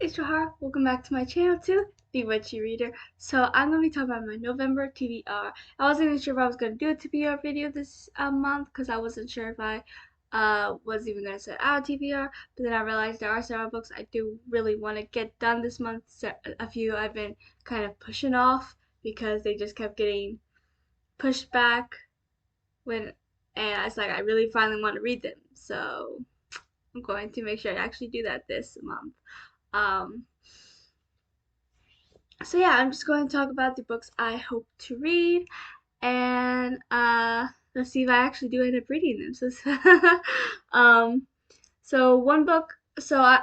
It's Shahar. Welcome back to my channel too, The Witchy Reader. So I'm going to be talking about my November TBR. I wasn't even sure if I was going to do a TBR video this month because I wasn't sure if I was even going to set out a TBR. But then I realized there are several books I do really want to get done this month. So a few I've been kind of pushing off because they just kept getting pushed back when, and it's like I really finally want to read them. So I'm going to make sure I actually do that this month. Um, so yeah, I'm just going to talk about the books I hope to read, and let's see if I actually do end up reading them. Um, so one book. I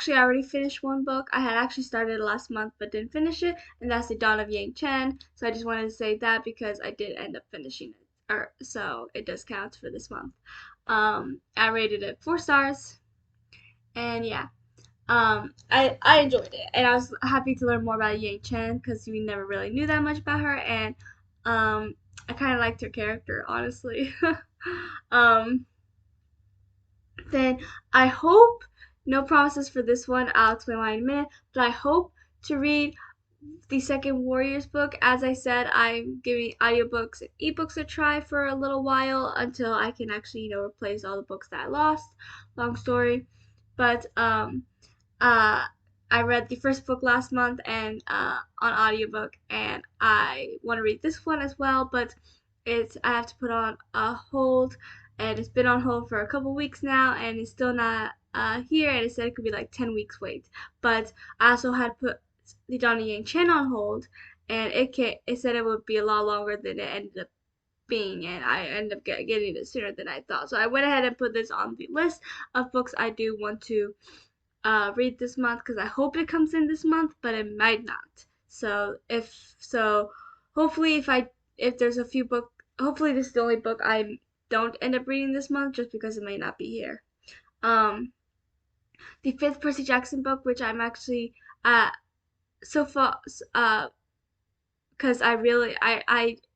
already finished one book. I had actually started last month but didn't finish it, and that's The Dawn of Yang Chen. So I just wanted to say that because I did end up finishing it, or so it does count for this month. I rated it 4 stars, and yeah, I enjoyed it, and I was happy to learn more about Yang Chen because we never really knew that much about her, and um, I kind of liked her character, honestly. um, then I hope, no promises for this one, I'll explain why in a minute, but I hope to read the second Warriors book. As I said, I'm giving audiobooks and ebooks a try for a little while until I can actually, replace all the books that I lost. Long story. But uh, I read the first book last month and on audiobook, and I want to read this one as well, but I have to put on a hold, and it's been on hold for a couple weeks now, and it's still not here, and it said it could be like 10 weeks wait. But I also had put the Johnny Yang Chen on hold, and it said it would be a lot longer than it ended up being, and I ended up getting it sooner than I thought. So I went ahead and put this on the list of books I do want to read this month because I hope it comes in this month, but it might not. Hopefully if there's a few book, hopefully this is the only book I don't end up reading this month just because it might not be here. Um, the fifth Percy Jackson book, which I'm actually so far because I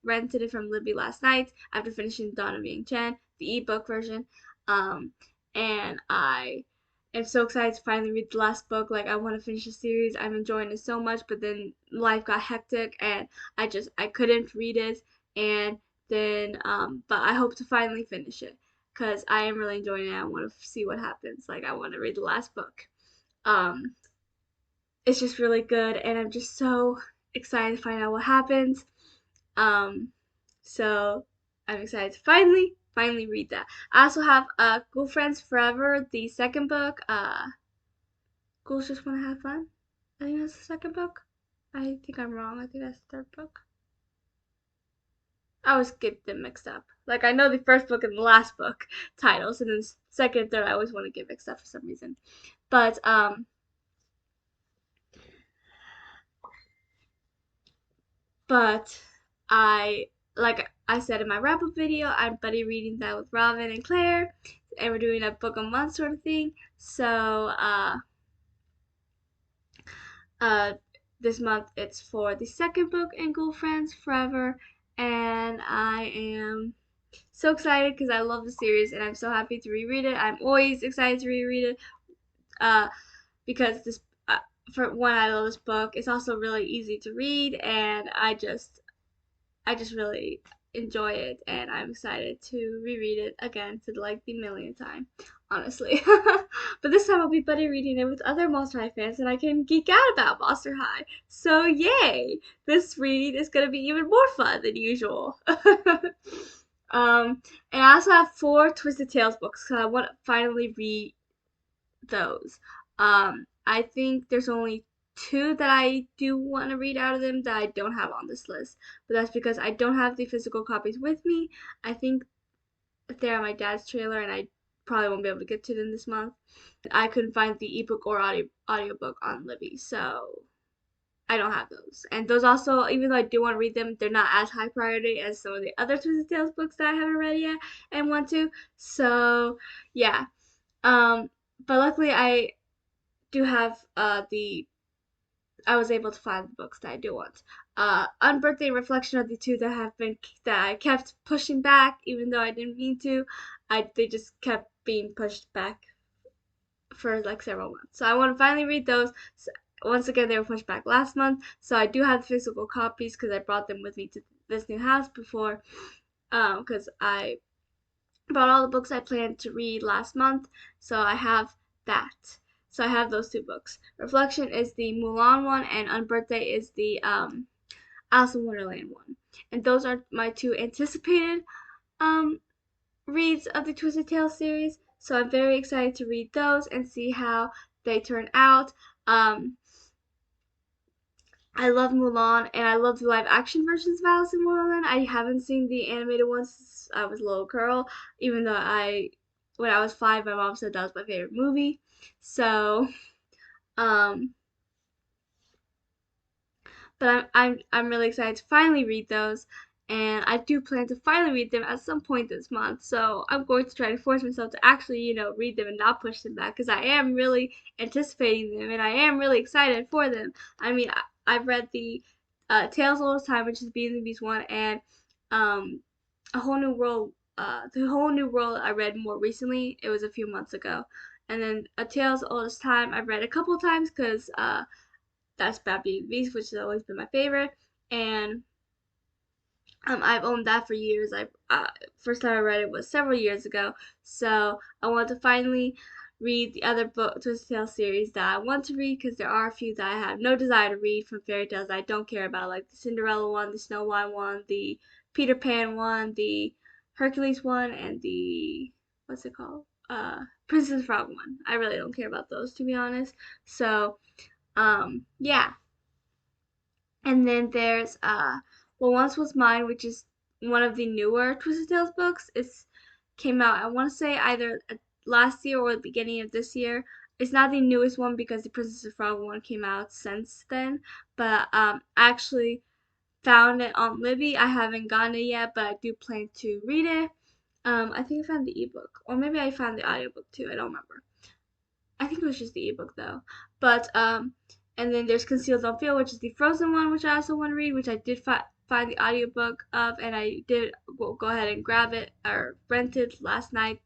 rented it from Libby last night after finishing Dawn of Yang Chen, the ebook version. Um, and I am so excited to finally read the last book. Like I want to finish the series. I'm enjoying it so much, but then life got hectic and I couldn't read it. And then but I hope to finally finish it because I am really enjoying it. I want to see what happens. Like I want to read the last book. Um, it's just really good, and I'm just so excited to find out what happens. Um, so I'm excited to finally read that. I also have Cool Friends Forever, the second book. Ghouls Just Want to Have Fun. I think that's the second book. I think I'm wrong. I think that's the third book. I always get them mixed up. Like I know the first book and the last book titles, and then second and third I always want to get mixed up for some reason. But but I like I said in my wrap up video, I'm buddy reading that with Robin and Claire, and we're doing a book a month sort of thing. So uh this month it's for the second book in Ghoul Friends Forever, and I am so excited because I love the series and I'm so happy to reread it. I'm always excited to reread it uh because this for one, I love this book. It's also really easy to read, and I just really enjoy it, and I'm excited to reread it again for like the millionth time, honestly. But this time I'll be buddy reading it with other Monster High fans, and I can geek out about Monster High. So yay! This read is gonna be even more fun than usual. And I also have 4 Twisted Tales books because I want to finally read those. I think there's only two that I do want to read out of them that I don't have on this list, but that's because I don't have the physical copies with me. I think they're on my dad's trailer, and I probably won't be able to get to them this month. I couldn't find the ebook or audiobook on Libby, so I don't have those. And those also, even though I do want to read them, they're not as high priority as some of the other Twisted Tales books that I haven't read yet and want to. So yeah. Um, but luckily I do have the I was able to find the books that I do want. Unbirthday Reflection of the two that I kept pushing back, even though I didn't mean to. They just kept being pushed back for like several months. So I want to finally read those. So once again, they were pushed back last month, so I do have the physical copies because I brought them with me to this new house before. Because I bought all the books I planned to read last month, so I have that. So I have those two books. Reflection is the Mulan one, and Unbirthday is the Alice in Wonderland one. And those are my two anticipated um reads of the Twisted Tales series. So I'm very excited to read those and see how they turn out. Um, I love Mulan and I love the live action versions of Alice in Wonderland. I haven't seen the animated ones since I was a little girl, even though when I was 5, my mom said that was my favorite movie. So, um, but I'm really excited to finally read those, and I do plan to finally read them at some point this month. So I'm going to try to force myself to actually, read them and not push them back because I am really anticipating them and I am really excited for them. I mean, I've read the Tales of Old Time, which is Beauty and the Beast one, and um, a whole new world. The whole new world I read more recently. It was a few months ago, and then a Tales of Oldest Time I've read a couple times because that's Bad Beauty and the Beast, which has always been my favorite. And I've owned that for years. I first time I read it was several years ago, so I want to finally read the other book Twisted Tale series that I want to read because there are a few that I have no desire to read from fairy tales that I don't care about, like the Cinderella one, the Snow White one, the Peter Pan one, the Hercules one, and the what's it called? Princess Frog one. I really don't care about those to be honest. So yeah. And then there's Well Once Was Mine, which is one of the newer Twisted Tales books. It's came out I want to say either last year or the beginning of this year. It's not the newest one because the Princess and Frog one came out since then, but I actually found it on Libby. I haven't gotten it yet, but I do plan to read it. I think I found the ebook, or maybe I found the audiobook too. I don't remember. I think it was just the ebook though. But and then there's Concealed Don't Feel, which is the Frozen one, which I also want to read, which I did find the audiobook of, and I did go ahead and grab it or rent it last night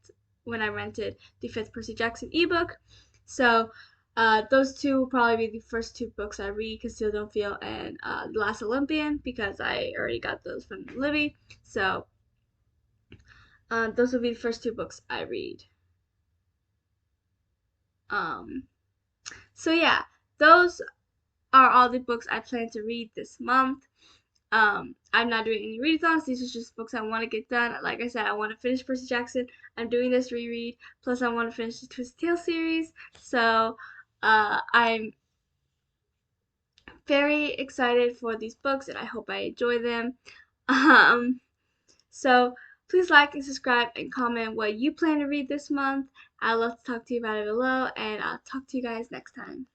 when I rented the Fifth Percy Jackson ebook. So those two will probably be the first two books I read, Concealed Don't Feel and The Last Olympian, because I already got those from Libby. So those will be the first two books I read. Um, so yeah, those are all the books I plan to read this month. I'm not doing any readathons. These are just books I want to get done. Like I said, I want to finish Percy Jackson. I'm doing this reread. Plus, I want to finish the Twisted Tale series. So, I'm very excited for these books, and I hope I enjoy them. Um, so please like and subscribe and comment what you plan to read this month. I'd love to talk to you about it below, and I'll talk to you guys next time.